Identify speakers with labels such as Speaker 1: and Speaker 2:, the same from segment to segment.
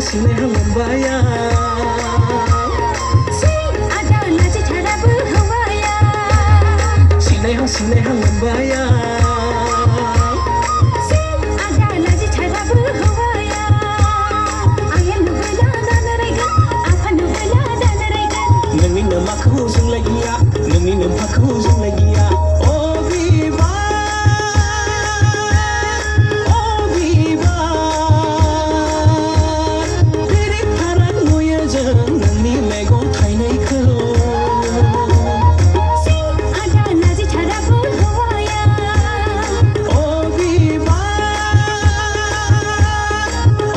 Speaker 1: Sinehang membaya
Speaker 2: ada naji cara berhawaya
Speaker 1: Sinehang membaya
Speaker 2: ada naji cara berhawaya ayah nubela dan regan apa nubela dan regan
Speaker 1: Nami namaku zung lagi ya Nami namaku zung lagi ya Oh viva Oh viva Diri parang moya jeng Nami megong thai nai kelo
Speaker 2: ada naji cara berhawaya
Speaker 1: Oh viva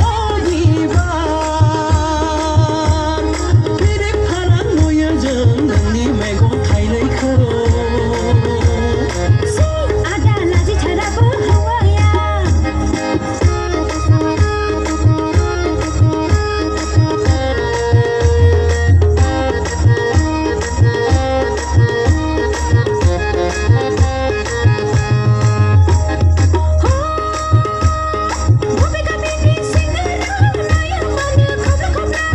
Speaker 1: Oh viva Diri parang moya jeng Nami megong thai nai kelo
Speaker 2: ada naji cara berhawaya Bobi kami di Singgara yang mana kobra-kobra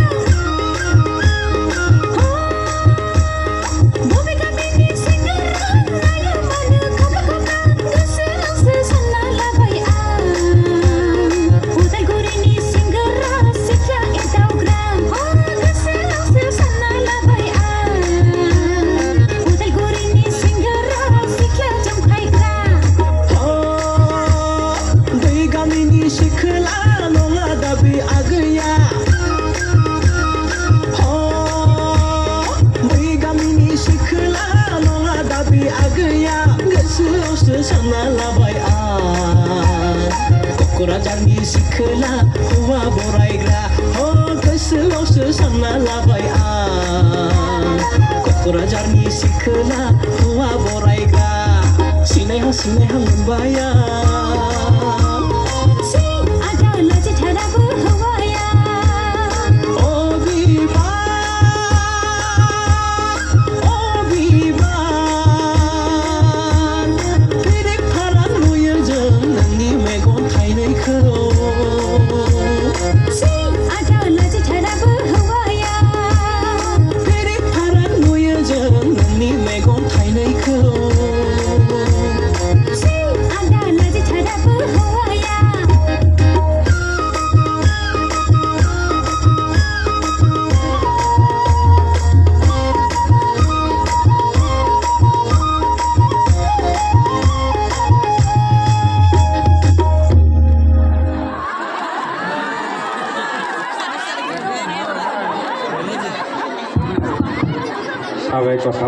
Speaker 2: Bobi kami di Singgara yang mana kobra-kobra Geselang sesana labaian Utai guri ni Singgara sekia edau gram Geselang sesana labaian Utai guri ni Singgara sekia jangkai gram
Speaker 1: Dai gamini shikla nonga dabi agya Dai gamini shikla nonga dabi agya Gesu sana labai Kokorajani shikla huwa boraigra Gesu sana labai Kokorajani shikla huwa boraigra Sinehang membaya
Speaker 2: ada naji cara berhawaya
Speaker 1: Oh viva Oh viva Diri parang moya jeng Nangni megong thai nai kelo
Speaker 2: ada naji cara berhawaya
Speaker 1: Diri parang moya jeng Nangni megong thai nai kelo
Speaker 2: ada naji cara berhawaya
Speaker 3: সবাই কথা